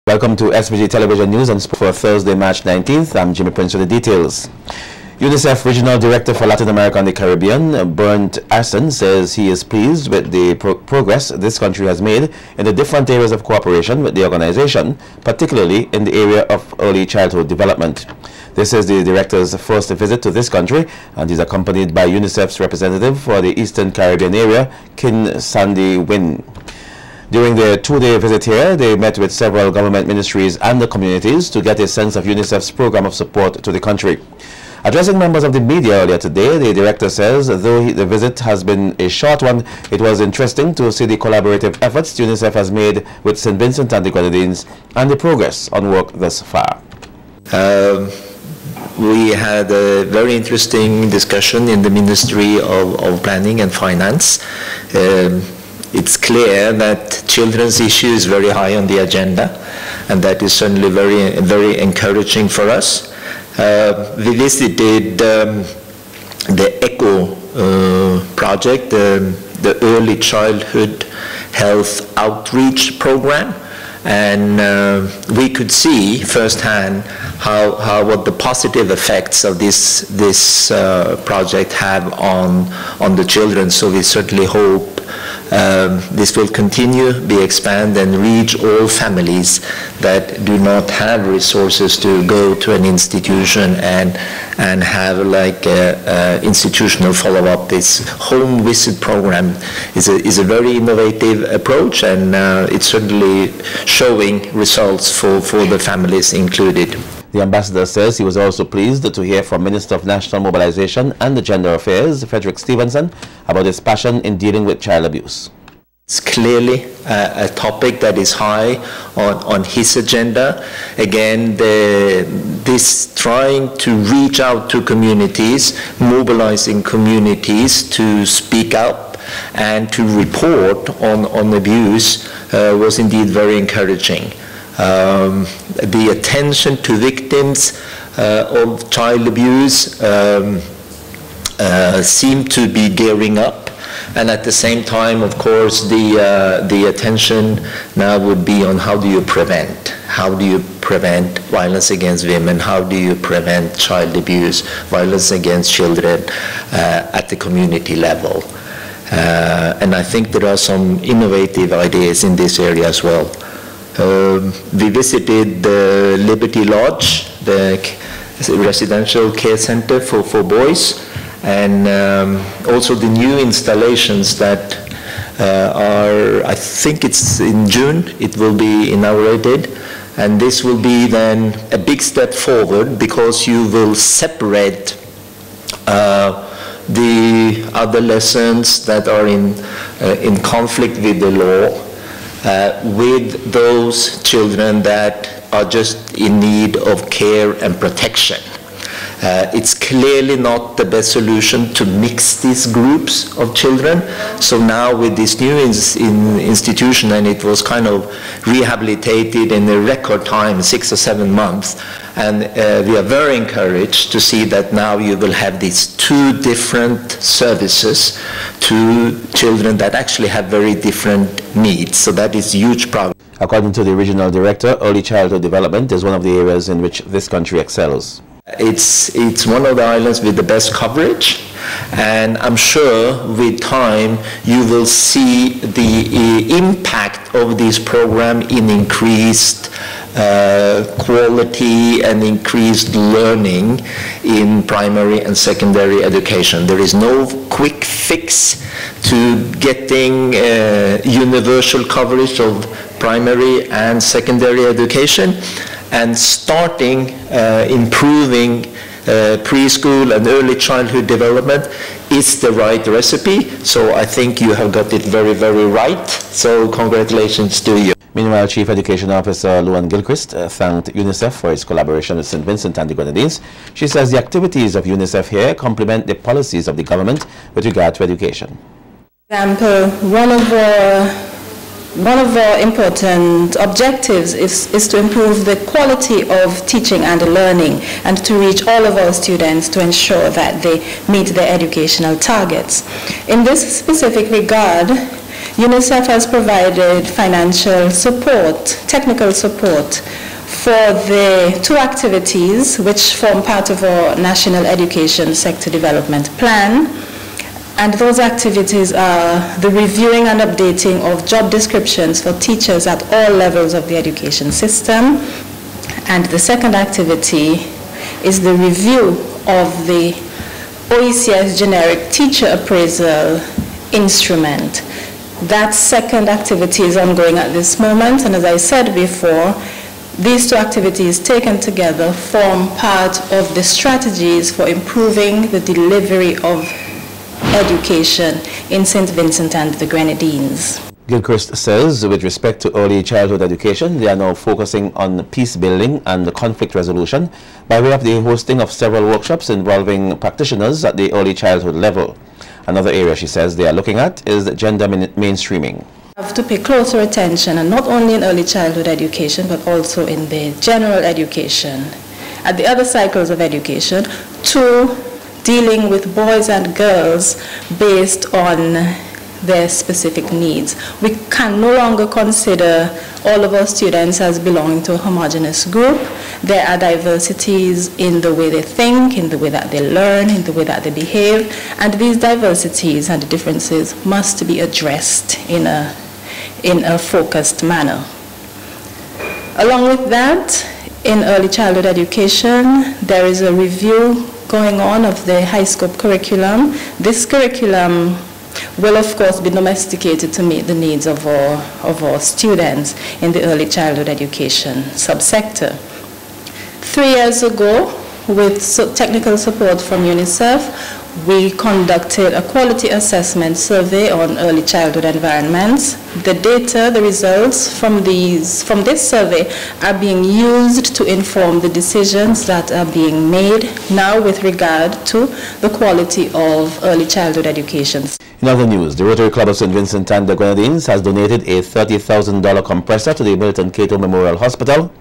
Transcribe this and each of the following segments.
Welcome to SVG Television News and Sport for Thursday, March 19th. I'm Jimmy Prince with the details. UNICEF Regional Director for Latin America and the Caribbean, Bernd Arson, says he is pleased with the progress this country has made in the different areas of cooperation with the organization, particularly in the area of early childhood development. This is the director's first visit to this country, and he's accompanied by UNICEF's representative for the Eastern Caribbean area, Kin Sandy Wynn. During their two-day visit here, they met with several government ministries and the communities to get a sense of UNICEF's program of support to the country. Addressing members of the media earlier today, the director says, though the visit has been a short one, it was interesting to see the collaborative efforts UNICEF has made with St. Vincent and the Grenadines and the progress on work thus far. We had a very interesting discussion in the Ministry of Planning and Finance. It's clear that children's issue is very high on the agenda, and that is certainly very encouraging for us. We visited the ECHO project, the Early Childhood Health Outreach Program, and we could see firsthand what the positive effects of this project have on the children. So we certainly hope this will continue, be expanded, and reach all families that do not have resources to go to an institution and have like institutional follow-up. This home visit program is a very innovative approach, and it's certainly showing results for the families included. The ambassador says he was also pleased to hear from Minister of National Mobilization and Gender Affairs, Frederick Stevenson, about his passion in dealing with child abuse. It's clearly a topic that is high on his agenda. Again, this trying to reach out to communities, mobilizing communities to speak up and to report on abuse was indeed very encouraging. The attention to victims of child abuse seem to be gearing up, and at the same time, of course, the attention now would be on how do you prevent? How do you prevent violence against women? How do you prevent child abuse, violence against children at the community level? And I think there are some innovative ideas in this area as well. We visited the Liberty Lodge, the residential care center for boys, and also the new installations that are, I think it's in June, it will be inaugurated. And this will be then a big step forward, because you will separate the adolescents that are in conflict with the law with those children that are just in need of care and protection. It's clearly not the best solution to mix these groups of children. So now with this new institution, and it was kind of rehabilitated in a record time, 6 or 7 months, and we are very encouraged to see that now you will have these two different services to children that actually have very different needs. So that is a huge problem. According to the regional director, early childhood development is one of the areas in which this country excels. It's one of the islands with the best coverage, and I'm sure with time you will see the impact of this program in increased quality and increased learning in primary and secondary education. There is no quick fix to getting universal coverage of primary and secondary education, and starting improving preschool and early childhood development is the right recipe. So I think you have got it very, very right. So congratulations to you. Meanwhile, Chief Education Officer Luan Gilchrist thanked UNICEF for its collaboration with St. Vincent and the Grenadines. She says the activities of UNICEF here complement the policies of the government with regard to education. For example, one of our important objectives is to improve the quality of teaching and learning, and to reach all of our students to ensure that they meet their educational targets. In this specific regard, UNICEF has provided financial support, technical support, for the 2 activities which form part of our National Education Sector Development Plan. And those activities are the reviewing and updating of job descriptions for teachers at all levels of the education system. And the second activity is the review of the OECS generic teacher appraisal instrument. That second activity is ongoing at this moment, and as I said before, these 2 activities taken together form part of the strategies for improving the delivery of education in St. Vincent and the Grenadines. Gilchrist says with respect to early childhood education, they are now focusing on peace building and conflict resolution by way of the hosting of several workshops involving practitioners at the early childhood level. Another area, she says, they are looking at is gender mainstreaming. We have to pay closer attention, and not only in early childhood education, but also in the general education, at the other cycles of education, to dealing with boys and girls based on their specific needs. We can no longer consider all of our students as belonging to a homogeneous group. There are diversities in the way they think, in the way that they learn, in the way that they behave, and these diversities and differences must be addressed in a focused manner. Along with that, in early childhood education, there is a review going on of the high scope curriculum. This curriculum will of course be domesticated to meet the needs of our students in the early childhood education subsector. 3 years ago, with technical support from UNICEF, we conducted a quality assessment survey on early childhood environments. The data, the results from this survey are being used to inform the decisions that are being made now with regard to the quality of early childhood education. In other news, the Rotary Club of St. Vincent and the Grenadines has donated a $30,000 compressor to the Milton Cato Memorial Hospital.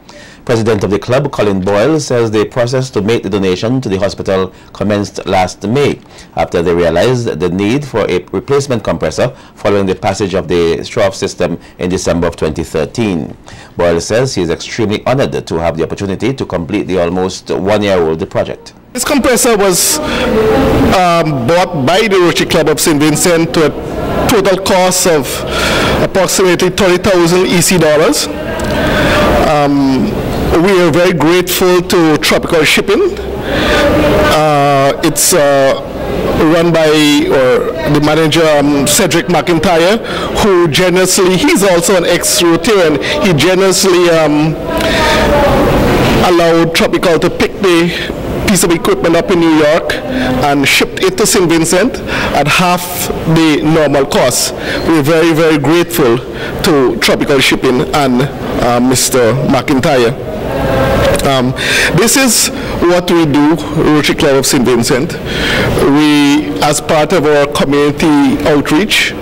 President of the club, Colin Boyle, says the process to make the donation to the hospital commenced last May after they realized the need for a replacement compressor following the passage of the Stroff system in December of 2013. Boyle says he is extremely honored to have the opportunity to complete the almost 1-year-old project. This compressor was bought by the Rotary Club of St. Vincent to a total cost of approximately 30,000 EC dollars. We are very grateful to Tropical Shipping. It's run by the manager Cedric McIntyre, who generously, he's also an ex-Rotarian, he generously allowed Tropical to pick the piece of equipment up in New York and shipped it to St. Vincent at half the normal cost. We're very, very grateful to Tropical Shipping and Mr. McIntyre. This is what we do, Rotary Club of St. Vincent. We, as part of our community outreach,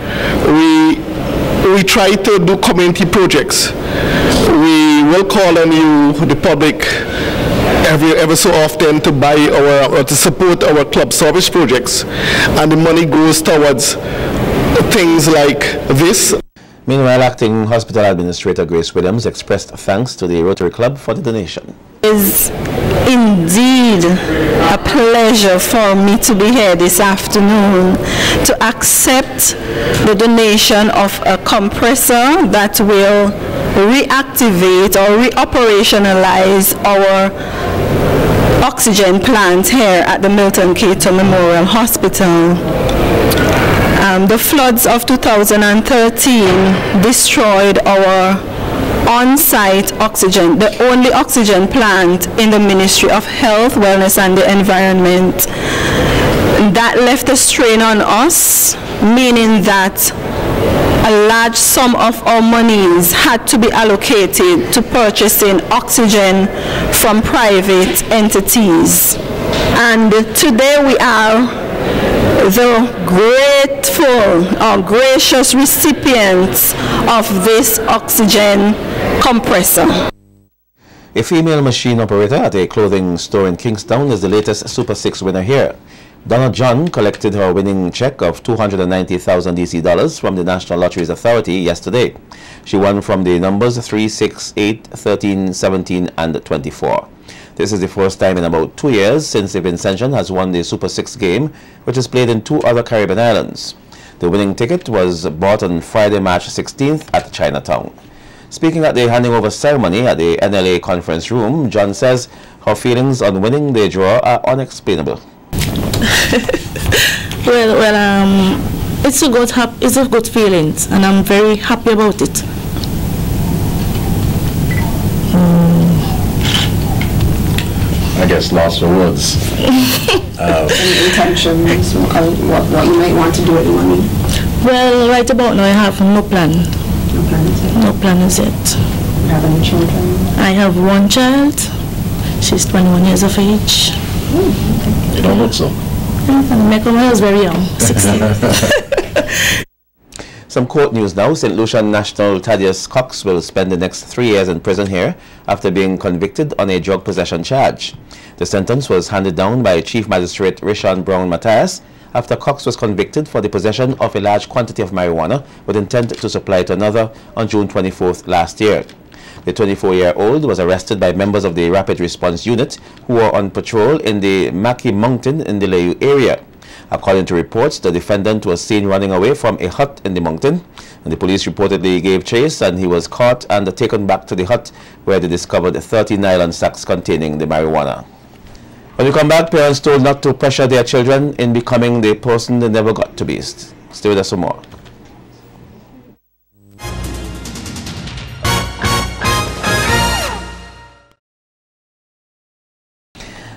we try to do community projects. We will call on you, the public, ever so often to buy or to support our club service projects, and the money goes towards things like this. Meanwhile, Acting Hospital Administrator Grace Williams expressed thanks to the Rotary Club for the donation. It is indeed a pleasure for me to be here this afternoon to accept the donation of a compressor that will reactivate or reoperationalize our oxygen plant here at the Milton Cato Memorial Hospital. The floods of 2013 destroyed our on-site oxygen, the only oxygen plant in the Ministry of Health, Wellness and the Environment. That left a strain on us, meaning that a large sum of our monies had to be allocated to purchasing oxygen from private entities. And today we are the grateful or gracious recipients of this oxygen compressor. A female machine operator at a clothing store in Kingstown is the latest Super 6 winner here. Donna John collected her winning check of $290,000 DC from the National Lotteries Authority yesterday. She won from the numbers 3, 6, 8, 13, 17, and 24. This is the first time in about 2 years since the Vincentian has won the Super 6 game, which is played in 2 other Caribbean islands. The winning ticket was bought on Friday, March 16th at Chinatown. Speaking at the handing over ceremony at the NLA conference room, John says her feelings on winning the draw are unexplainable. It's a good feeling, and I'm very happy about it. I guess lost for words. Any intentions, what you might want to do with the money? Well, right about now I have no plan. No plan is it? No plan is it. You have any children? I have one child. She's 21 years of age. You don't look so. I was very young, 16. Some court news now. St. Lucia National Thaddeus Cox will spend the next 3 years in prison here after being convicted on a drug possession charge. The sentence was handed down by Chief Magistrate Rishon Brown Matthias after Cox was convicted for the possession of a large quantity of marijuana with intent to supply to another on June 24th last year. The 24-year-old was arrested by members of the Rapid Response Unit who were on patrol in the Mackay Mountain in the Layu area. According to reports, the defendant was seen running away from a hut in the mountain, and the police reportedly gave chase, and he was caught and taken back to the hut where they discovered 30 nylon sacks containing the marijuana. When we come back, parents told not to pressure their children in becoming the person they never got to be. Stay with us for more.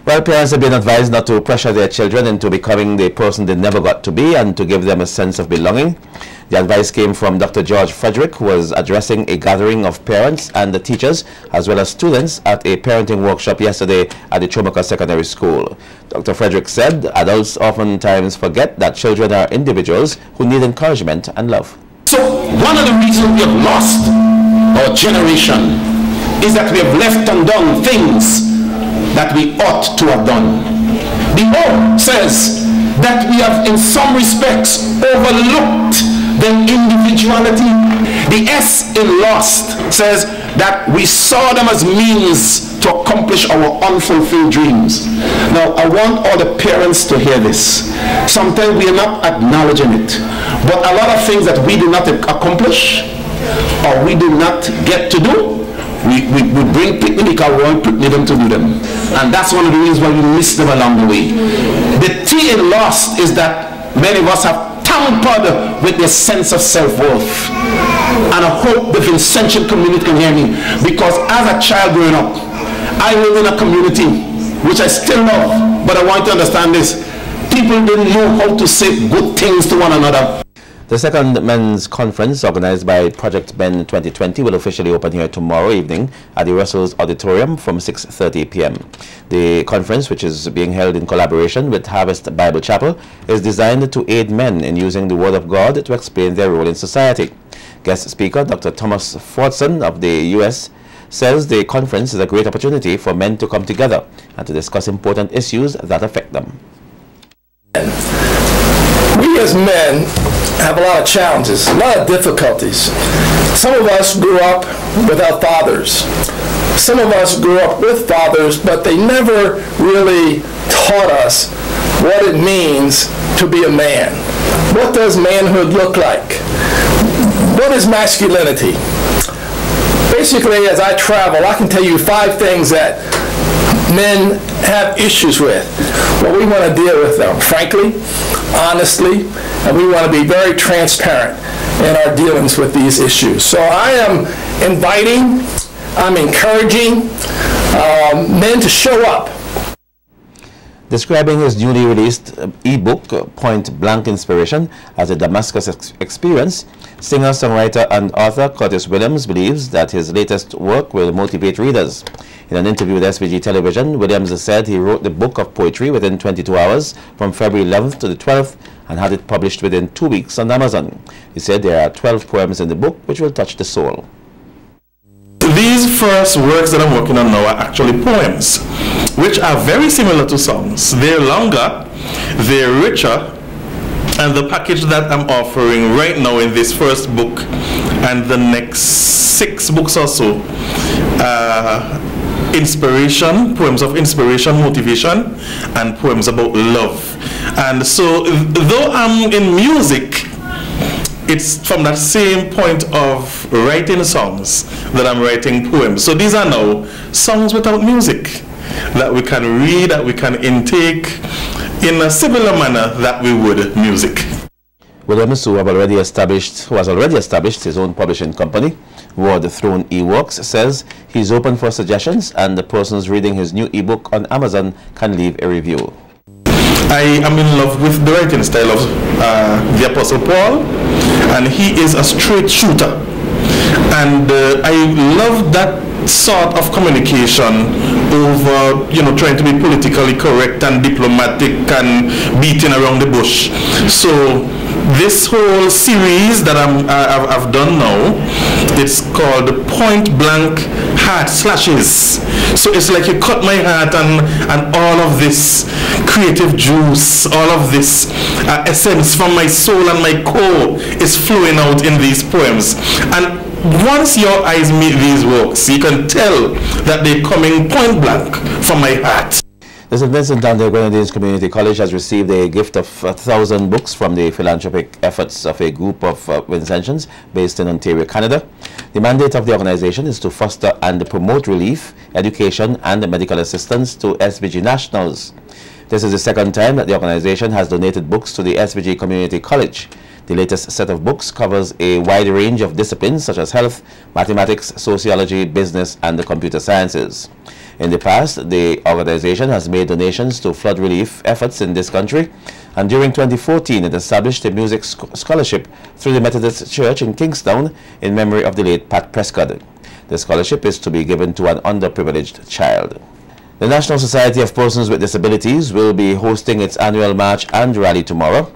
Well, parents have been advised not to pressure their children into becoming the person they never got to be and to give them a sense of belonging. The advice came from Dr. George Frederick, who was addressing a gathering of parents and the teachers as well as students at a parenting workshop yesterday at the Chomaka Secondary School. Dr. Frederick said adults oftentimes forget that children are individuals who need encouragement and love. So one of the reasons we have lost our generation is that we have left undone things that we ought to have done. The O says that we have in some respects overlooked the individuality. The S in lost says that we saw them as means to accomplish our unfulfilled dreams. Now I want all the parents to hear this. Sometimes we are not acknowledging it, but a lot of things that we did not accomplish or we did not get to do, we bring picnic because we want them to do them. And that's one of the reasons why we miss them along the way. The T in lost is that many of us have tampered with their sense of self-worth. And I hope the Vincentian community can hear me, because as a child growing up, I lived in a community which I still love, but I want to understand this. People didn't know how to say good things to one another. The second men's conference, organized by Project Ben 2020, will officially open here tomorrow evening at the Russell's Auditorium from 6:30 p.m. The conference, which is being held in collaboration with Harvest Bible Chapel, is designed to aid men in using the Word of God to explain their role in society. Guest speaker Dr. Thomas Fordson of the U.S. says the conference is a great opportunity for men to come together and to discuss important issues that affect them. We as men have a lot of challenges, a lot of difficulties. Some of us grew up without fathers. Some of us grew up with fathers, but they never really taught us what it means to be a man. What does manhood look like? What is masculinity? Basically, as I travel, I can tell you 5 things that men have issues with. Well, we want to deal with them frankly, honestly, and we want to be very transparent in our dealings with these issues. So I am inviting, I'm encouraging men to show up. Describing his newly released e-book, Point Blank Inspiration, as a Damascus experience, singer, songwriter, and author Curtis Williams believes that his latest work will motivate readers. In an interview with SVG Television, Williams said he wrote the book of poetry within 22 hours from February 11th to the 12th and had it published within 2 weeks on Amazon. He said there are 12 poems in the book which will touch the soul. These first works that I'm working on now are actually poems, which are very similar to songs. They're longer, they're richer. And the package that I'm offering right now in this first book and the next 6 books or so, inspiration, poems of inspiration, motivation, and poems about love. And so, though I'm in music, it's from that same point of writing songs that I'm writing poems. So these are now songs without music that we can read, that we can intake in a similar manner that we would music. Williams, who has already established his own publishing company, War the Throne eWorks, says he's open for suggestions and the persons reading his new ebook on Amazon can leave a review. I am in love with the writing style of the Apostle Paul, and he is a straight shooter. And I love that sort of communication over, trying to be politically correct and diplomatic and beating around the bush. So this whole series that I've done now, it's called Point Blank Heart Slashes. So it's like you cut my heart and all of this creative juice, all of this essence from my soul and my core is flowing out in these poems. And once your eyes meet these works, you can tell that they're coming point blank from my heart. The St. Vincent and the Grenadines Community College has received a gift of 1,000 books from the philanthropic efforts of a group of Vincentians based in Ontario, Canada. The mandate of the organization is to foster and promote relief, education, and medical assistance to SVG nationals. This is the second time that the organization has donated books to the SVG Community College. The latest set of books covers a wide range of disciplines such as health, mathematics, sociology, business, and the computer sciences. In the past, the organization has made donations to flood relief efforts in this country, and during 2014 it established a music scholarship through the Methodist Church in Kingstown in memory of the late Pat Prescott. The scholarship is to be given to an underprivileged child. The National Society of Persons with Disabilities will be hosting its annual march and rally tomorrow.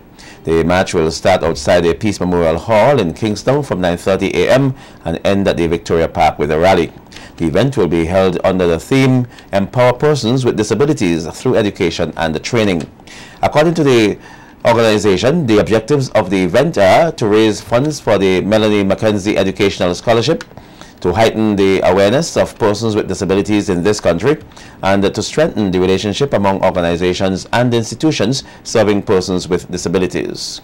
The march will start outside the Peace Memorial Hall in Kingstown from 9:30 a.m. and end at the Victoria Park with a rally. The event will be held under the theme Empower Persons with Disabilities through Education and Training. According to the organization, the objectives of the event are to raise funds for the Melanie Mackenzie Educational Scholarship, to heighten the awareness of persons with disabilities in this country, and to strengthen the relationship among organizations and institutions serving persons with disabilities.